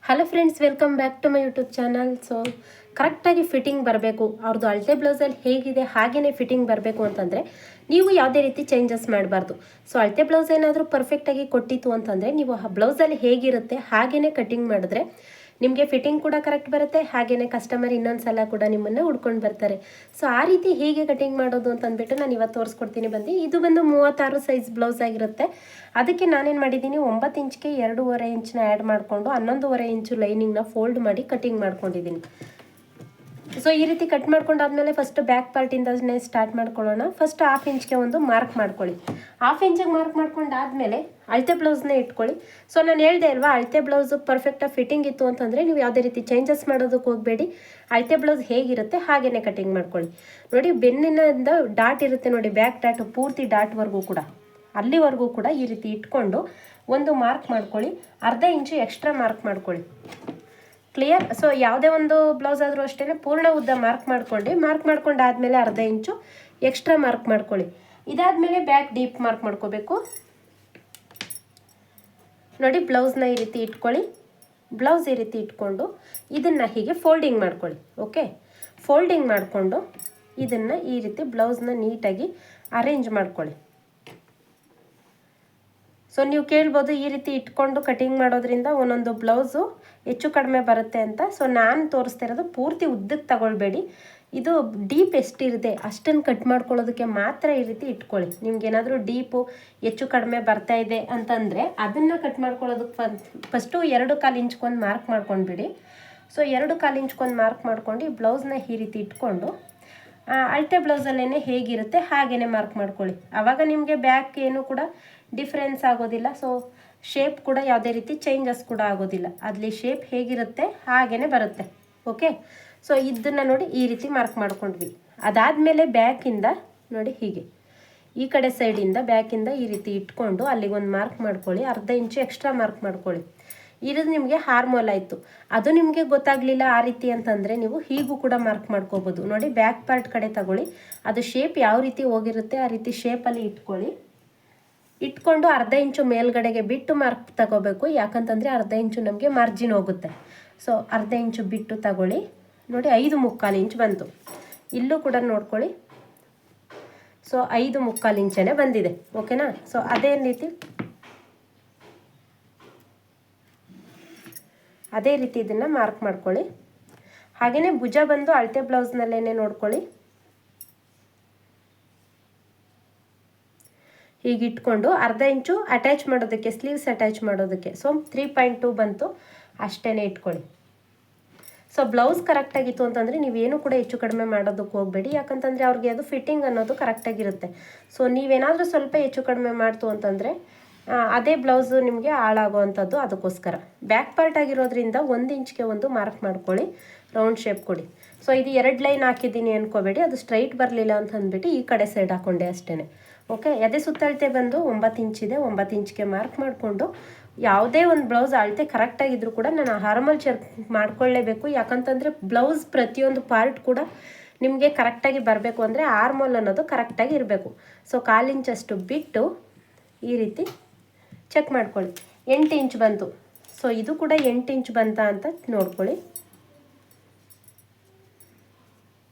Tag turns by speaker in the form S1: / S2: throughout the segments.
S1: Hello friends, welcome back to my YouTube channel. So ಕರೆಕ್ಟಾಗಿ fitting ಬರಬೇಕು, ಅವ್ರದ್ದು ಅಳತೆ ಬ್ಲೌಸಲ್ಲಿ ಹೇಗಿದೆ ಹಾಗೆಯೇ ಫಿಟ್ಟಿಂಗ್ ಬರಬೇಕು ಅಂತಂದರೆ ನೀವು ಯಾವುದೇ ರೀತಿ ಚೇಂಜಸ್ ಮಾಡಬಾರ್ದು. ಸೊ ಅಳತೆ ಬ್ಲೌಸ್ ಏನಾದರೂ ಪರ್ಫೆಕ್ಟಾಗಿ ಕೊಟ್ಟಿತ್ತು ಅಂತಂದರೆ ನೀವು ಆ ಬ್ಲೌಸಲ್ಲಿ ಹೇಗಿರುತ್ತೆ ಹಾಗೆಯೇ ಕಟ್ಟಿಂಗ್ ಮಾಡಿದ್ರೆ ನಿಮಗೆ ಫಿಟ್ಟಿಂಗ್ ಕೂಡ ಕರೆಕ್ಟ್ ಬರುತ್ತೆ, ಹಾಗೆಯೇ ಕಸ್ಟಮರ್ ಇನ್ನೊಂದು ಸಲ ಕೂಡ ನಿಮ್ಮನ್ನು ಹುಡ್ಕೊಂಡು ಬರ್ತಾರೆ. ಸೊ ಆ ರೀತಿ ಹೇಗೆ ಕಟಿಂಗ್ ಮಾಡೋದು ಅಂತಂದ್ಬಿಟ್ಟು ನಾನು ಇವತ್ತು ತೋರಿಸ್ಕೊಡ್ತೀನಿ. ಇದು ಬಂದು 36 ಸೈಜ್ ಬ್ಲೌಸ್ ಆಗಿರುತ್ತೆ. ಅದಕ್ಕೆ ನಾನೇನು ಮಾಡಿದ್ದೀನಿ, 9 ಇಂಚ್ಗೆ 2.5 ಇಂಚನ್ನ ಆ್ಯಡ್ ಮಾಡಿಕೊಂಡು 11.5 ಇಂಚು ಲೈನಿಂಗ್ನ ಫೋಲ್ಡ್ ಮಾಡಿ ಕಟಿಂಗ್ ಮಾಡ್ಕೊಂಡಿದ್ದೀನಿ. ಸೊ ಈ ರೀತಿ ಕಟ್ ಮಾಡ್ಕೊಂಡಾದ್ಮೇಲೆ ಫಸ್ಟ್ ಬ್ಯಾಕ್ ಪಾರ್ಟಿಂದನೇ ಸ್ಟಾರ್ಟ್ ಮಾಡ್ಕೊಳ್ಳೋಣ. ಫಸ್ಟ್ 1/2 ಇಂಚ್ಗೆ ಒಂದು ಮಾರ್ಕ್ ಮಾಡ್ಕೊಳ್ಳಿ. 1/2 ಇಂಚಿಗೆ ಮಾರ್ಕ್ ಮಾಡ್ಕೊಂಡಾದ್ಮೇಲೆ ಅಳತೆ ಬ್ಲೌಸ್ನೇ ಇಟ್ಕೊಳ್ಳಿ. ಸೊ ನಾನು ಹೇಳ್ದೆ ಅಲ್ವಾ, ಅಳತೆ ಬ್ಲೌಸು ಪರ್ಫೆಕ್ಟಾಗಿ ಫಿಟ್ಟಿಂಗ್ ಇತ್ತು ಅಂತಂದರೆ ನೀವು ಯಾವುದೇ ರೀತಿ ಚೇಂಜಸ್ ಮಾಡೋದಕ್ಕೆ ಹೋಗಬೇಡಿ. ಅಳತೆ ಬ್ಲೌಸ್ ಹೇಗಿರುತ್ತೆ ಹಾಗೇ ಕಟಿಂಗ್ ಮಾಡ್ಕೊಳ್ಳಿ. ನೋಡಿ, ಬೆನ್ನಿನಿಂದ ಡಾಟ್ ಇರುತ್ತೆ ನೋಡಿ, ಬ್ಯಾಕ್ ಡಾಟ್ ಪೂರ್ತಿ ಡಾಟ್ವರೆಗೂ ಕೂಡ, ಅಲ್ಲಿವರೆಗೂ ಕೂಡ ಈ ರೀತಿ ಇಟ್ಕೊಂಡು ಒಂದು ಮಾರ್ಕ್ ಮಾಡ್ಕೊಳ್ಳಿ. 1/2 ಇಂಚು ಎಕ್ಸ್ಟ್ರಾ ಮಾರ್ಕ್ ಮಾಡ್ಕೊಳ್ಳಿ. ಕ್ಲಿಯರ್? ಸೊ ಯಾವುದೇ ಒಂದು ಬ್ಲೌಸ್ ಆದರೂ ಅಷ್ಟೇ ಪೂರ್ಣ ಉದ್ದ ಮಾರ್ಕ್ ಮಾಡ್ಕೊಂಡಾದ್ಮೇಲೆ 1/2 ಇಂಚು ಎಕ್ಸ್ಟ್ರಾ ಮಾರ್ಕ್ ಮಾಡ್ಕೊಳ್ಳಿ. ಇದಾದಮೇಲೆ ಬ್ಯಾಕ್ ಡೀಪ್ ಮಾರ್ಕ್ ಮಾಡ್ಕೋಬೇಕು. ನೋಡಿ, ಬ್ಲೌಸ್ನ ಈ ರೀತಿ ಇಟ್ಕೊಳ್ಳಿ. ಬ್ಲೌಸ್ ಈ ರೀತಿ ಇಟ್ಕೊಂಡು ಇದನ್ನು ಹೀಗೆ ಫೋಲ್ಡಿಂಗ್ ಮಾಡ್ಕೊಳ್ಳಿ. ಓಕೆ, ಫೋಲ್ಡಿಂಗ್ ಮಾಡಿಕೊಂಡು ಇದನ್ನು ಈ ರೀತಿ ಬ್ಲೌಸ್ನ ನೀಟಾಗಿ ಅರೇಂಜ್ ಮಾಡ್ಕೊಳ್ಳಿ. ಸೊ ನೀವು ಕೇಳ್ಬೋದು, ಈ ರೀತಿ ಇಟ್ಕೊಂಡು ಕಟಿಂಗ್ ಮಾಡೋದ್ರಿಂದ ಒಂದೊಂದು ಬ್ಲೌಸು ಹೆಚ್ಚು ಕಡಿಮೆ ಬರುತ್ತೆ ಅಂತ. ಸೊ ನಾನು ತೋರಿಸ್ತಿರೋದು ಪೂರ್ತಿ ಉದ್ದಕ್ಕೆ ತಗೊಳ್ಬೇಡಿ, ಇದು ಡೀಪ್ ಎಷ್ಟಿರುತ್ತೆ ಅಷ್ಟನ್ನು ಕಟ್ ಮಾಡ್ಕೊಳ್ಳೋದಕ್ಕೆ ಮಾತ್ರ ಈ ರೀತಿ ಇಟ್ಕೊಳ್ಳಿ. ನಿಮ್ಗೇನಾದರೂ ಡೀಪು ಹೆಚ್ಚು ಕಡಿಮೆ ಬರ್ತಾ ಇದೆ ಅಂತಂದರೆ ಅದನ್ನು ಕಟ್ ಮಾಡ್ಕೊಳ್ಳೋದಕ್ಕೆ ಫಸ್ಟು 2.25 ಇಂಚ್ಗೊಂದು ಮಾರ್ಕ್ ಮಾಡ್ಕೊಂಡ್ಬಿಡಿ. ಸೊ 2.25 ಇಂಚ್ಗೊಂದು ಮಾರ್ಕ್ ಮಾಡ್ಕೊಂಡು ಈ ಬ್ಲೌಸ್ನ ಈ ರೀತಿ ಇಟ್ಕೊಂಡು ಅಳತೆ ಬ್ಲೌಸಲ್ಲೇ ಹೇಗಿರುತ್ತೆ ಹಾಗೇ ಮಾರ್ಕ್ ಮಾಡ್ಕೊಳ್ಳಿ. ಆವಾಗ ನಿಮಗೆ ಬ್ಯಾಕ್ ಏನು ಕೂಡ ಡಿಫ್ರೆನ್ಸ್ ಆಗೋದಿಲ್ಲ. ಸೊ ಶೇಪ್ ಕೂಡ ಯಾವುದೇ ರೀತಿ ಚೇಂಜಸ್ ಕೂಡ ಆಗೋದಿಲ್ಲ, ಅಲ್ಲಿ ಶೇಪ್ ಹೇಗಿರುತ್ತೆ ಹಾಗೇ ಬರುತ್ತೆ. ಓಕೆ, ಸೊ ಇದನ್ನು ನೋಡಿ ಈ ರೀತಿ ಮಾರ್ಕ್ ಮಾಡ್ಕೊಂಡ್ವಿ. ಅದಾದಮೇಲೆ ಬ್ಯಾಕಿಂದ ನೋಡಿ ಹೀಗೆ ಈ ಕಡೆ ಸೈಡಿಂದ ಬ್ಯಾಕಿಂದ ಈ ರೀತಿ ಇಟ್ಕೊಂಡು ಅಲ್ಲಿಗೊಂದು ಮಾರ್ಕ್ ಮಾಡ್ಕೊಳ್ಳಿ. 1/2 ಇಂಚು ಎಕ್ಸ್ಟ್ರಾ ಮಾರ್ಕ್ ಮಾಡ್ಕೊಳ್ಳಿ. ಇದು ನಿಮಗೆ ಹಾರ್ಮೋಲ್ ಆಯಿತು. ಅದು ನಿಮಗೆ ಗೊತ್ತಾಗಲಿಲ್ಲ ಆ ರೀತಿ ಅಂತಂದರೆ ನೀವು ಹೀಗೂ ಕೂಡ ಮಾರ್ಕ್ ಮಾಡ್ಕೋಬೋದು. ನೋಡಿ, ಬ್ಯಾಕ್ ಪಾರ್ಟ್ ಕಡೆ ತಗೊಳ್ಳಿ, ಅದು ಶೇಪ್ ಯಾವ ರೀತಿ ಹೋಗಿರುತ್ತೆ ಆ ರೀತಿ ಶೇಪಲ್ಲಿ ಇಟ್ಕೊಳ್ಳಿ. ಇಟ್ಕೊಂಡು 1/2 ಇಂಚು ಮೇಲ್ಗಡೆಗೆ ಬಿಟ್ಟು ಮಾರ್ಕ್ ತಗೋಬೇಕು, ಯಾಕಂತಂದರೆ 1/2 ಇಂಚು ನಮಗೆ ಮಾರ್ಜಿನ್ ಹೋಗುತ್ತೆ. ಸೊ 1/2 ಇಂಚು ಬಿಟ್ಟು ತಗೊಳ್ಳಿ. ನೋಡಿ, 5.25 ಇಂಚ್ ಬಂತು. ಇಲ್ಲೂ ಕೂಡ ನೋಡ್ಕೊಳ್ಳಿ. ಸೊ 5.25 ಇಂಚೇ ಬಂದಿದೆ. ಓಕೆನಾ? ಸೊ ಅದೇ ರೀತಿ ಇದನ್ನು ಮಾರ್ಕ್ ಮಾಡ್ಕೊಳ್ಳಿ. ಹಾಗೆಯೇ ಭುಜ ಬಂದು ಅಳತೆ ಬ್ಲೌಸ್ನಲ್ಲೇ ನೋಡ್ಕೊಳ್ಳಿ. ಹೀಗೆ ಇಟ್ಕೊಂಡು 1/2 ಇಂಚು ಅಟ್ಯಾಚ್ ಮಾಡೋದಕ್ಕೆ, ಸ್ಲೀವ್ಸ್ ಅಟ್ಯಾಚ್ ಮಾಡೋದಕ್ಕೆ, ಸೊ 3.2 ಬಂತು, ಅಷ್ಟೇ ಇಟ್ಕೊಳ್ಳಿ. ಸೊ ಬ್ಲೌಸ್ ಕರೆಕ್ಟಾಗಿತ್ತು ಅಂತಂದರೆ ನೀವೇನು ಕೂಡ ಹೆಚ್ಚು ಕಡಿಮೆ ಮಾಡೋದಕ್ಕೆ ಹೋಗಬೇಡಿ, ಯಾಕಂತಂದರೆ ಅವ್ರಿಗೆ ಅದು ಫಿಟ್ಟಿಂಗ್ ಅನ್ನೋದು ಕರೆಕ್ಟಾಗಿರುತ್ತೆ. ಸೊ ನೀವೇನಾದರೂ ಸ್ವಲ್ಪ ಹೆಚ್ಚು ಕಡಿಮೆ ಮಾಡ್ತು ಅಂತಂದರೆ ಅದೇ ಬ್ಲೌಸು ನಿಮಗೆ ಹಾಳಾಗೋವಂಥದ್ದು. ಅದಕ್ಕೋಸ್ಕರ ಬ್ಯಾಕ್ ಪಾರ್ಟ್ ಆಗಿರೋದ್ರಿಂದ 1 ಇಂಚ್ಗೆ ಒಂದು ಮಾರ್ಕ್ ಮಾಡ್ಕೊಳ್ಳಿ, ರೌಂಡ್ ಶೇಪ್ ಕೊಡಿ. ಸೊ ಇದು 2 ಲೈನ್ ಹಾಕಿದ್ದೀನಿ ಅನ್ಕೋಬೇಡಿ, ಅದು ಸ್ಟ್ರೈಟ್ ಬರಲಿಲ್ಲ ಅಂತ ಅಂದ್ಬಿಟ್ಟು ಈ ಕಡೆ ಸೈಡ್ ಹಾಕ್ಕೊಂಡೆ ಅಷ್ಟೇ. ಓಕೆ, ಎದೆ ಸುತ್ತಳತೆ ಬಂದು 9 ಇಂಚಿದೆ. 9 ಇಂಚ್ಗೆ ಮಾರ್ಕ್ ಮಾಡಿಕೊಂಡು ಯಾವುದೇ ಒಂದು ಬ್ಲೌಸ್ ಅಳತೆ ಕರೆಕ್ಟಾಗಿದ್ದರೂ ಕೂಡ ನಾನು ಹಾರ್ಮಲ್ ಚೆಕ್ ಮಾಡ್ಕೊಳ್ಳೇಬೇಕು. ಯಾಕಂತಂದರೆ ಬ್ಲೌಸ್ ಪ್ರತಿಯೊಂದು ಪಾರ್ಟ್ ಕೂಡ ನಿಮಗೆ ಕರೆಕ್ಟಾಗಿ ಬರಬೇಕು ಅಂದರೆ ಆರ್ಮೋಲ್ ಅನ್ನೋದು ಕರೆಕ್ಟಾಗಿ ಇರಬೇಕು. ಸೊ 1/4 ಇಂಚಷ್ಟು ಬಿಟ್ಟು ಈ ರೀತಿ ಚೆಕ್ ಮಾಡ್ಕೊಳ್ಳಿ. 8 ಇಂಚ್ ಬಂತು. ಸೊ ಇದು ಕೂಡ 8 ಇಂಚ್ ಬಂತ ಅಂತ ನೋಡ್ಕೊಳ್ಳಿ.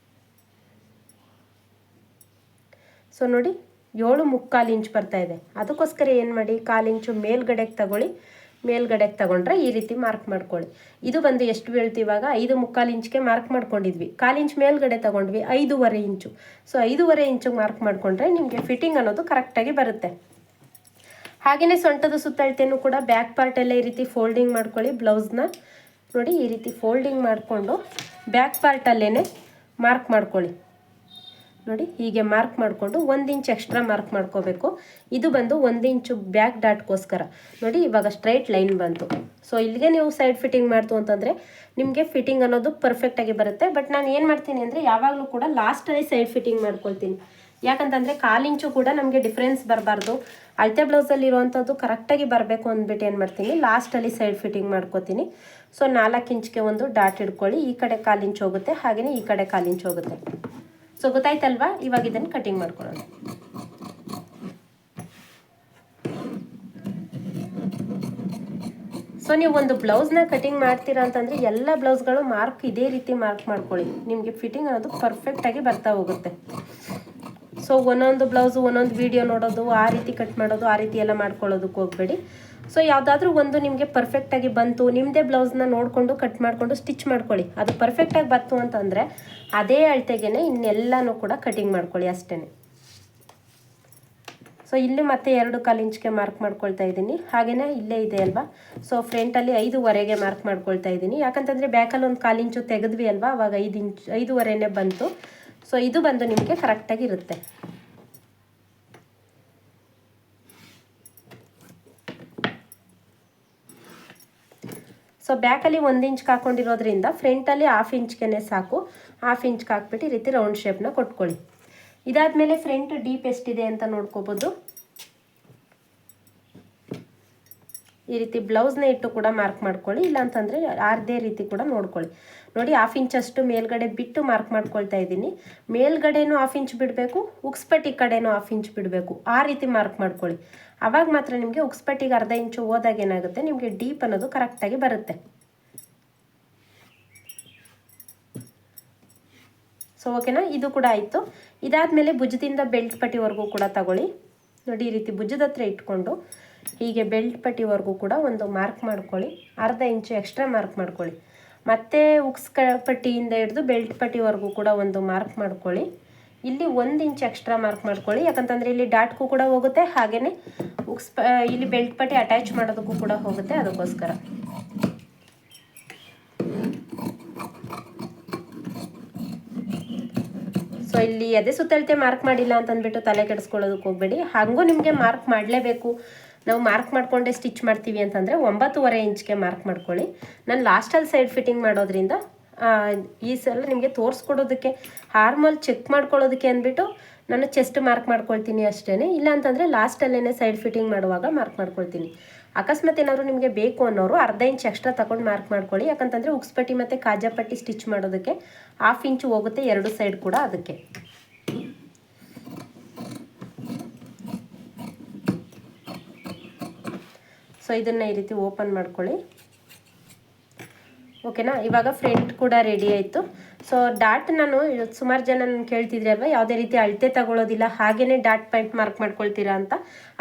S1: ಸೊ ನೋಡಿ, 7.25 ಇಂಚ್ ಬರ್ತಾ ಇದೆ. ಅದಕ್ಕೋಸ್ಕರ ಏನು ಮಾಡಿ, 1/4 ಇಂಚು ಮೇಲ್ಗಡೆಗೆ ತಗೊಳ್ಳಿ. ಮೇಲ್ಗಡೆಗೆ ತಗೊಂಡ್ರೆ ಈ ರೀತಿ ಮಾರ್ಕ್ ಮಾಡ್ಕೊಳ್ಳಿ. ಇದು ಬಂದು ಎಷ್ಟು ಬೀಳ್ತು ಇವಾಗ, 5.25 ಇಂಚ್ಗೆ ಮಾರ್ಕ್ ಮಾಡ್ಕೊಂಡಿದ್ವಿ. 1/4 ಇಂಚ್ ಮೇಲ್ಗಡೆ ತಗೊಂಡ್ವಿ, 5.5 ಇಂಚು. ಸೊ 5.5 ಇಂಚಿಗೆ ಮಾರ್ಕ್ ಮಾಡಿಕೊಂಡ್ರೆ ನಿಮಗೆ ಫಿಟ್ಟಿಂಗ್ ಅನ್ನೋದು ಕರೆಕ್ಟಾಗಿ ಬರುತ್ತೆ. ಹಾಗೆಯೇ ಸೊಂಟದ ಸುತ್ತಳತೆಯೂ ಕೂಡ ಬ್ಯಾಕ್ ಪಾರ್ಟೆಲ್ಲ ಈ ರೀತಿ ಫೋಲ್ಡಿಂಗ್ ಮಾಡ್ಕೊಳ್ಳಿ. ಬ್ಲೌಸ್ನ ನೋಡಿ ಈ ರೀತಿ ಫೋಲ್ಡಿಂಗ್ ಮಾಡಿಕೊಂಡು ಬ್ಯಾಕ್ ಪಾರ್ಟಲ್ಲೇ ಮಾರ್ಕ್ ಮಾಡ್ಕೊಳ್ಳಿ. ನೋಡಿ, ಹೀಗೆ ಮಾರ್ಕ್ ಮಾಡಿಕೊಂಡು 1 ಇಂಚ್ ಎಕ್ಸ್ಟ್ರಾ ಮಾರ್ಕ್ ಮಾಡ್ಕೋಬೇಕು. ಇದು ಬಂದು 1 ಇಂಚು ಬ್ಯಾಕ್ ಡಾಟ್ಗೋಸ್ಕರ. ನೋಡಿ, ಇವಾಗ ಸ್ಟ್ರೈಟ್ ಲೈನ್ ಬಂತು. ಸೊ ಇಲ್ಲಿಗೆ ನೀವು ಸೈಡ್ ಫಿಟ್ಟಿಂಗ್ ಮಾಡ್ತು ಅಂತಂದರೆ ನಿಮಗೆ ಫಿಟ್ಟಿಂಗ್ ಅನ್ನೋದು ಪರ್ಫೆಕ್ಟಾಗಿ ಬರುತ್ತೆ. ಬಟ್ ನಾನು ಏನು ಮಾಡ್ತೀನಿ ಅಂದರೆ ಯಾವಾಗಲೂ ಕೂಡ ಲಾಸ್ಟಲ್ಲಿ ಸೈಡ್ ಫಿಟ್ಟಿಂಗ್ ಮಾಡ್ಕೊಳ್ತೀನಿ. ಯಾಕಂತಂದರೆ 1/4 ಇಂಚು ಕೂಡ ನಮಗೆ ಡಿಫ್ರೆನ್ಸ್ ಬರಬಾರ್ದು. ಅಳತೆ ಬ್ಲೌಸಲ್ಲಿ ಇರುವಂಥದ್ದು ಕರೆಕ್ಟಾಗಿ ಬರಬೇಕು ಅಂದ್ಬಿಟ್ಟು ಏನು ಮಾಡ್ತೀನಿ, ಲಾಸ್ಟಲ್ಲಿ ಸೈಡ್ ಫಿಟ್ಟಿಂಗ್ ಮಾಡ್ಕೋತೀನಿ. ಸೊ 4 ಇಂಚ್ಗೆ ಒಂದು ಡಾಟ್ ಇಟ್ಕೊಳ್ಳಿ. ಈ ಕಡೆ 1/4 ಇಂಚ್ ಹೋಗುತ್ತೆ, ಹಾಗೆಯೇ ಈ ಕಡೆ 1/4 ಇಂಚ್ ಹೋಗುತ್ತೆ. ಸೊ ಗೊತ್ತಾಯ್ತಲ್ವಾ? ಇವಾಗ ಇದನ್ನು ಕಟಿಂಗ್ ಮಾಡ್ಕೊಳ್ಳೋಣ. ಸೊ ನೀವು ಒಂದು ಬ್ಲೌಸ್ನ ಕಟಿಂಗ್ ಮಾಡ್ತೀರಾ ಅಂತಂದರೆ ಎಲ್ಲ ಬ್ಲೌಸ್ಗಳು ಮಾರ್ಕ್ ಇದೇ ರೀತಿ ಮಾರ್ಕ್ ಮಾಡ್ಕೊಳ್ಳಿ, ನಿಮಗೆ ಫಿಟ್ಟಿಂಗ್ ಅನ್ನೋದು ಪರ್ಫೆಕ್ಟಾಗಿ ಬರ್ತಾ ಹೋಗುತ್ತೆ. ಸೊ ಒಂದೊಂದು ಬ್ಲೌಸು ಒಂದೊಂದು ವೀಡಿಯೋ ನೋಡೋದು, ಆ ರೀತಿ ಕಟ್ ಮಾಡೋದು, ಆ ರೀತಿ ಎಲ್ಲ ಮಾಡ್ಕೊಳ್ಳೋದಕ್ಕೆ ಹೋಗಬೇಡಿ. ಸೊ ಯಾವುದಾದ್ರೂ ಒಂದು ನಿಮಗೆ ಪರ್ಫೆಕ್ಟಾಗಿ ಬಂತು, ನಿಮ್ಮದೇ ಬ್ಲೌಸ್ನ ನೋಡಿಕೊಂಡು ಕಟ್ ಮಾಡಿಕೊಂಡು ಸ್ಟಿಚ್ ಮಾಡ್ಕೊಳ್ಳಿ. ಅದು ಪರ್ಫೆಕ್ಟಾಗಿ ಬಂತು ಅಂತಂದರೆ ಅದೇ ಅಳತೆಗೆ ಇನ್ನೆಲ್ಲನೂ ಕೂಡ ಕಟಿಂಗ್ ಮಾಡ್ಕೊಳ್ಳಿ ಅಷ್ಟೇ. ಸೊ ಇಲ್ಲಿ ಮತ್ತೆ 2.25 ಇಂಚ್ಗೆ ಮಾರ್ಕ್ ಮಾಡ್ಕೊಳ್ತಾ ಇದ್ದೀನಿ. ಹಾಗೆಯೇ ಇಲ್ಲೇ ಇದೆ ಅಲ್ವಾ, ಸೊ ಫ್ರಂಟಲ್ಲಿ 5.25ಗೆ ಮಾರ್ಕ್ ಮಾಡ್ಕೊಳ್ತಾ ಇದ್ದೀನಿ. ಯಾಕಂತಂದರೆ ಬ್ಯಾಕಲ್ಲಿ ಒಂದು 1/4 ಇಂಚು ತೆಗೆದ್ವಿ ಅಲ್ವಾ, ಅವಾಗ 5 ಇಂಚ್ 5.25ನೇ ಬಂತು. ಸೊ ಇದು ಬಂದು ನಿಮಗೆ ಕರೆಕ್ಟಾಗಿರುತ್ತೆ. ಸೊ ಬ್ಯಾಕಲ್ಲಿ 1 ಇಂಚ್ಗೆ ಹಾಕೊಂಡಿರೋದ್ರಿಂದ ಫ್ರಂಟಲ್ಲಿ 1/2 ಇಂಚ್ಗೆ ಸಾಕು. 1/2 ಇಂಚ್ಗೆ ಹಾಕ್ಬಿಟ್ಟು ಈ ರೀತಿ ರೌಂಡ್ ಶೇಪ್ನ ಕೊಟ್ಕೊಳ್ಳಿ. ಇದಾದಮೇಲೆ ಫ್ರಂಟ್ ಡೀಪ್ ಎಷ್ಟಿದೆ ಅಂತ ನೋಡ್ಕೋಬೋದು. ಈ ರೀತಿ ಬ್ಲೌಸ್ನ ಇಟ್ಟು ಕೂಡ ಮಾರ್ಕ್ ಮಾಡ್ಕೊಳ್ಳಿ, ಇಲ್ಲಾಂತಂದರೆ ಅದೇ ರೀತಿ ಕೂಡ ನೋಡ್ಕೊಳ್ಳಿ. ನೋಡಿ 1/2 ಇಂಚಷ್ಟು ಮೇಲ್ಗಡೆ ಬಿಟ್ಟು ಮಾರ್ಕ್ ಮಾಡ್ಕೊಳ್ತಾ ಇದ್ದೀನಿ. ಮೇಲ್ಗಡೆನೂ 1/2 ಇಂಚ್ ಬಿಡಬೇಕು, ಉಕ್ಸ್ಪಟ್ಟಿ ಕಡೆನೂ 1/2 ಇಂಚ್ ಬಿಡಬೇಕು. ಆ ರೀತಿ ಮಾರ್ಕ್ ಮಾಡ್ಕೊಳ್ಳಿ. ಆವಾಗ ಮಾತ್ರ ನಿಮಗೆ ಉಕ್ಸ್ಪಟ್ಟಿಗೆ 1/2 ಇಂಚು ಹೋದಾಗ ಏನಾಗುತ್ತೆ, ನಿಮಗೆ ಡೀಪ್ ಅನ್ನೋದು ಕರೆಕ್ಟಾಗಿ ಬರುತ್ತೆ. ಸೊ ಓಕೆನಾ, ಇದು ಕೂಡ ಆಯಿತು. ಇದಾದಮೇಲೆ ಭುಜದಿಂದ ಬೆಲ್ಟ್ ಪಟ್ಟಿವರೆಗೂ ಕೂಡ ತಗೊಳ್ಳಿ. ನೋಡಿ ಈ ರೀತಿ ಭುಜದ ಹತ್ರ ಇಟ್ಕೊಂಡು ಹೀಗೆ ಬೆಲ್ಟ್ ಪಟ್ಟಿವರೆಗೂ ಕೂಡ ಒಂದು ಮಾರ್ಕ್ ಮಾಡ್ಕೊಳ್ಳಿ. 1/2 ಇಂಚು ಎಕ್ಸ್ಟ್ರಾ ಮಾರ್ಕ್ ಮಾಡ್ಕೊಳ್ಳಿ. ಮತ್ತು ಪಟ್ಟಿಯಿಂದ ಹಿಡಿದು ಬೆಲ್ಟ್ ಪಟ್ಟಿವರೆಗೂ ಕೂಡ ಒಂದು ಮಾರ್ಕ್ ಮಾಡ್ಕೊಳ್ಳಿ. ಇಲ್ಲಿ 1 ಇಂಚ್ ಎಕ್ಸ್ಟ್ರಾ ಮಾರ್ಕ್ ಮಾಡ್ಕೊಳ್ಳಿ, ಯಾಕಂತಂದರೆ ಇಲ್ಲಿ ಡಾಟ್ಗೂ ಕೂಡ ಹೋಗುತ್ತೆ, ಹಾಗೆಯೇ ಇಲ್ಲಿ ಬೆಲ್ಟ್ ಪಟ್ಟಿ ಅಟ್ಯಾಚ್ ಮಾಡೋದಕ್ಕೂ ಕೂಡ ಹೋಗುತ್ತೆ, ಅದಕ್ಕೋಸ್ಕರ. ಸೊ ಇಲ್ಲಿ ಅದೇ ಸುತ್ತಳತೆ ಮಾರ್ಕ್ ಮಾಡಿಲ್ಲ ಅಂತಂದ್ಬಿಟ್ಟು ತಲೆ ಕೆಡಿಸ್ಕೊಳ್ಳೋದಕ್ಕೆ ಹೋಗಬೇಡಿ. ಹಾಗೂ ನಿಮಗೆ ಮಾರ್ಕ್ ಮಾಡಲೇಬೇಕು, ನಾವು ಮಾರ್ಕ್ ಮಾಡಿಕೊಂಡೇ ಸ್ಟಿಚ್ ಮಾಡ್ತೀವಿ ಅಂತಂದರೆ 9.25 ಇಂಚ್ಗೆ ಮಾರ್ಕ್ ಮಾಡ್ಕೊಳ್ಳಿ. ನಾನು ಲಾಸ್ಟಲ್ಲಿ ಸೈಡ್ ಫಿಟ್ಟಿಂಗ್ ಮಾಡೋದ್ರಿಂದ ಈ ಸಲ ನಿಮಗೆ ತೋರಿಸ್ಕೊಡೋದಕ್ಕೆ, ಹಾರ್ಮೋಲ್ ಚೆಕ್ ಮಾಡ್ಕೊಳ್ಳೋದಕ್ಕೆ ಅಂದ್ಬಿಟ್ಟು ನಾನು ಚೆಸ್ಟ್ ಮಾರ್ಕ್ ಮಾಡ್ಕೊಳ್ತೀನಿ ಅಷ್ಟೇ. ಇಲ್ಲ ಅಂತಂದರೆ ಲಾಸ್ಟಲ್ಲೇ ಸೈಡ್ ಫಿಟ್ಟಿಂಗ್ ಮಾಡುವಾಗ ಮಾರ್ಕ್ ಮಾಡ್ಕೊಳ್ತೀನಿ. ಅಕಸ್ಮಾತ್ ಏನಾದರೂ ನಿಮಗೆ ಬೇಕು ಅನ್ನೋರು 1/2 ಇಂಚ್ ಎಕ್ಸ್ಟ್ರಾ ತಗೊಂಡು ಮಾರ್ಕ್ ಮಾಡ್ಕೊಳ್ಳಿ. ಯಾಕಂತಂದರೆ ಉಕ್ಸ್ಪಟ್ಟಿ ಮತ್ತು ಕಾಜಾಪಟ್ಟಿ ಸ್ಟಿಚ್ ಮಾಡೋದಕ್ಕೆ 1/2 ಇಂಚು ಹೋಗುತ್ತೆ ಎರಡು ಸೈಡ್ ಕೂಡ, ಅದಕ್ಕೆ. ಸೊ ಇದನ್ನು ಈ ರೀತಿ ಓಪನ್ ಮಾಡ್ಕೊಳ್ಳಿ. ಓಕೆನಾ, ಇವಾಗ ಫ್ರಂಟ್ ಕೂಡ ರೆಡಿ ಆಯಿತು. ಸೊ ಡಾಟ್ ನಾನು ಸುಮಾರು ಜನ ನಾನು ಕೇಳ್ತಿದ್ರಿ ಅಲ್ವಾ, ಯಾವುದೇ ರೀತಿ ಅಳತೆ ತಗೊಳ್ಳೋದಿಲ್ಲ, ಹಾಗೆಯೇ ಡಾಟ್ ಪಾಯಿಂಟ್ ಮಾರ್ಕ್ ಮಾಡ್ಕೊಳ್ತೀರಾ ಅಂತ.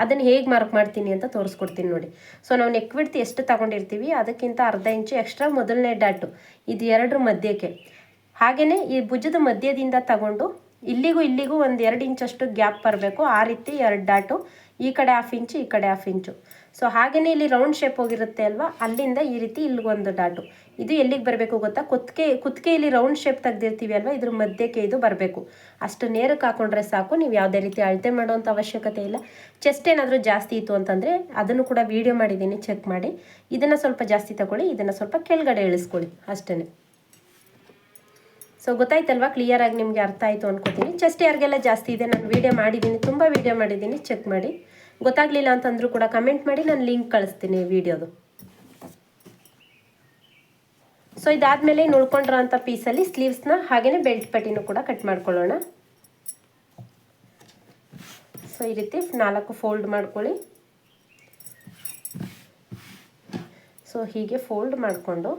S1: ಅದನ್ನು ಹೇಗೆ ಮಾರ್ಕ್ ಮಾಡ್ತೀನಿ ಅಂತ ತೋರಿಸ್ಕೊಡ್ತೀನಿ ನೋಡಿ. ಸೊ ನಾವು ನೆಕ್ ವಿಡ್ತ್ ಎಷ್ಟು ತಗೊಂಡಿರ್ತೀವಿ ಅದಕ್ಕಿಂತ 1/2 ಇಂಚು ಎಕ್ಸ್ಟ್ರಾ ಮೊದಲನೇ ಡಾಟು, ಇದು 2 ಮಧ್ಯಕ್ಕೆ. ಹಾಗೆಯೇ ಈ ಭುಜದ ಮಧ್ಯದಿಂದ ತಗೊಂಡು ಇಲ್ಲಿಗೂ ಒಂದು 2 ಇಂಚಷ್ಟು ಗ್ಯಾಪ್ ಬರಬೇಕು. ಆ ರೀತಿ 2 ಡಾಟು, ಈ ಕಡೆ 1/2 ಇಂಚು, ಈ ಕಡೆ 1/2 ಇಂಚು. ಸೊ ಹಾಗೆಯೇ ಇಲ್ಲಿ ರೌಂಡ್ ಶೇಪ್ ಹೋಗಿರುತ್ತೆ ಅಲ್ವಾ, ಅಲ್ಲಿಂದ ಈ ರೀತಿ ಇಲ್ಲಿಗೊಂದು ಡಾಟು. ಇದು ಎಲ್ಲಿಗೆ ಬರಬೇಕು ಗೊತ್ತಾ, ಕುತ್ತಿಗೆಯಲ್ಲಿ ರೌಂಡ್ ಶೇಪ್ ತೆಗೆದಿರ್ತೀವಿ ಅಲ್ವಾ, ಇದ್ರ ಮಧ್ಯಕ್ಕೆ ಇದು ಬರಬೇಕು. ಅಷ್ಟು ನೇರಕ್ಕೆ ಹಾಕೊಂಡ್ರೆ ಸಾಕು, ನೀವು ಯಾವುದೇ ರೀತಿ ಅಳತೆ ಮಾಡೋವಂಥ ಅವಶ್ಯಕತೆ ಇಲ್ಲ. ಚೆಸ್ಟ್ ಏನಾದರೂ ಜಾಸ್ತಿ ಇತ್ತು ಅಂತಂದರೆ ಅದನ್ನು ಕೂಡ ವಿಡಿಯೋ ಮಾಡಿದ್ದೀನಿ, ಚೆಕ್ ಮಾಡಿ. ಇದನ್ನು ಸ್ವಲ್ಪ ಜಾಸ್ತಿ ತಗೊಳ್ಳಿ, ಇದನ್ನು ಸ್ವಲ್ಪ ಕೆಳಗಡೆ ಇಳಿಸ್ಕೊಳ್ಳಿ, ಅಷ್ಟೇ. ಸೊ ಗೊತ್ತಾಯ್ತಲ್ವಾ, ಕ್ಲಿಯರಾಗಿ ನಿಮಗೆ ಅರ್ಥ ಆಯಿತು ಅನ್ಕೋತೀನಿ. ಚೆಸ್ಟ್ ಯಾರಿಗೆಲ್ಲ ಜಾಸ್ತಿ ಇದೆ, ನಾನು ವೀಡಿಯೋ ಮಾಡಿದ್ದೀನಿ, ತುಂಬ ವೀಡಿಯೋ ಮಾಡಿದ್ದೀನಿ, ಚೆಕ್ ಮಾಡಿ. ಗೊತ್ತಾಗಲಿಲ್ಲ ಅಂತಂದರೂ ಕೂಡ ಕಮೆಂಟ್ ಮಾಡಿ, ನಾನು ಲಿಂಕ್ ಕಳಿಸ್ತೀನಿ ವಿಡಿಯೋದು. ಸೊ ಇದಾದಮೇಲೆ ಉಳ್ಕೊಂಡಿರೋ ಅಂಥ ಪೀಸಲ್ಲಿ ಸ್ಲೀವ್ಸ್ನ ಹಾಗೆಯೇ ಬೆಲ್ಟ್ ಪಟ್ಟಿನೂ ಕೂಡ ಕಟ್ ಮಾಡ್ಕೊಳ್ಳೋಣ. ಸೊ ಈ ರೀತಿ 4 ಫೋಲ್ಡ್ ಮಾಡ್ಕೊಳ್ಳಿ. ಸೊ ಹೀಗೆ ಫೋಲ್ಡ್ ಮಾಡಿಕೊಂಡು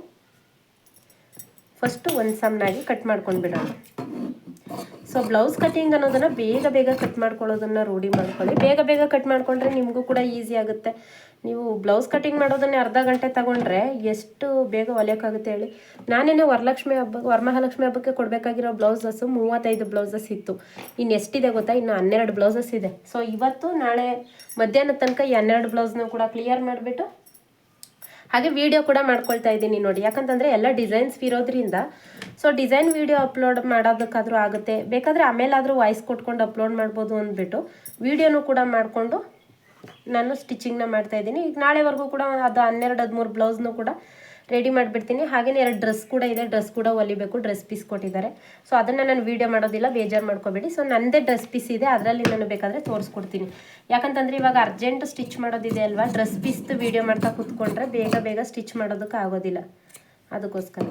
S1: ಫಸ್ಟು ಒಂದು ಸಮನಾಗಿ ಕಟ್ ಮಾಡ್ಕೊಂಡು ಬಿಡೋಣ. ಸೊ ಬ್ಲೌಸ್ ಕಟಿಂಗ್ ಅನ್ನೋದನ್ನು ಬೇಗ ಕಟ್ ಮಾಡ್ಕೊಳ್ಳೋದನ್ನು ರೂಢಿ ಮಾಡ್ಕೊಳ್ಳಿ. ಬೇಗ ಕಟ್ ಮಾಡಿಕೊಂಡ್ರೆ ನಿಮಗೂ ಕೂಡ ಈಸಿ ಆಗುತ್ತೆ. ನೀವು ಬ್ಲೌಸ್ ಕಟಿಂಗ್ ಮಾಡೋದನ್ನೇ ಅರ್ಧ ಗಂಟೆ ತಗೊಂಡ್ರೆ ಎಷ್ಟು ಬೇಗ ಹೊಲಿಯೋಕ್ಕಾಗುತ್ತೆ ಹೇಳಿ. ನಾನೇನೇ ವರಮಹಾಲಕ್ಷ್ಮಿ ಹಬ್ಬಕ್ಕೆ ಕೊಡಬೇಕಾಗಿರೋ ಬ್ಲೌಸಸ್ಸು 35 ಬ್ಲೌಸಸ್ ಇತ್ತು. ಇನ್ನು ಎಷ್ಟಿದೆ ಗೊತ್ತಾ, ಇನ್ನು 12 ಬ್ಲೌಸಸ್ ಇದೆ. ಸೊ ಇವತ್ತು ನಾಳೆ ಮಧ್ಯಾಹ್ನದ ತನಕ ಈ 12 ಬ್ಲೌಸ್ನ ಕೂಡ ಕ್ಲಿಯರ್ ಮಾಡಿಬಿಟ್ಟು ಹಾಗೆ ವಿಡಿಯೋ ಕೂಡ ಮಾಡ್ಕೊಳ್ತಾ ಇದ್ದೀನಿ ನೋಡಿ. ಯಾಕಂತಂದರೆ ಎಲ್ಲ ಡಿಸೈನ್ಸ್ ಇರೋದ್ರಿಂದ ಸೊ ಡಿಸೈನ್ ವಿಡಿಯೋ ಅಪ್ಲೋಡ್ ಮಾಡೋದಕ್ಕಾದರೂ ಆಗುತ್ತೆ. ಬೇಕಾದರೆ ಆಮೇಲಾದರೂ ವಾಯ್ಸ್ ಕೊಟ್ಕೊಂಡು ಅಪ್ಲೋಡ್ ಮಾಡ್ಬೋದು ಅಂದ್ಬಿಟ್ಟು ವಿಡಿಯೋನೂ ಕೂಡ ಮಾಡಿಕೊಂಡು ನಾನು ಸ್ಟಿಚಿಂಗ್ನ ಮಾಡ್ತಾಯಿದ್ದೀನಿ. ಈಗ ನಾಳೆವರೆಗೂ ಕೂಡ ಅದು 12-13 ಬ್ಲೌಸ್ನೂ ಕೂಡ ರೆಡಿ ಮಾಡಿಬಿಡ್ತೀನಿ. ಹಾಗೆಯೇ 2 ಡ್ರೆಸ್ ಕೂಡ ಇದೆ, ಡ್ರೆಸ್ ಕೂಡ ಹೊಲಿಬೇಕು, ಡ್ರೆಸ್ ಪೀಸ್ ಕೊಟ್ಟಿದ್ದಾರೆ. ಸೊ ಅದನ್ನು ನಾನು ವೀಡಿಯೋ ಮಾಡೋದಿಲ್ಲ, ಬೇಜಾರು ಮಾಡ್ಕೋಬೇಡಿ. ಸೊ ನನ್ನದೇ ಡ್ರೆಸ್ ಪೀಸ್ ಇದೆ, ಅದರಲ್ಲಿ ನಾನು ಬೇಕಾದರೆ ತೋರಿಸ್ಕೊಡ್ತೀನಿ. ಯಾಕಂತಂದರೆ ಇವಾಗ ಅರ್ಜೆಂಟ್ ಸ್ಟಿಚ್ ಮಾಡೋದಿದೆ ಅಲ್ವಾ, ಡ್ರೆಸ್ ಪೀಸ್ದು ವೀಡಿಯೋ ಮಾಡ್ತಾ ಕೂತ್ಕೊಂಡ್ರೆ ಬೇಗ ಸ್ಟಿಚ್ ಮಾಡೋದಕ್ಕೆ ಆಗೋದಿಲ್ಲ, ಅದಕ್ಕೋಸ್ಕರ.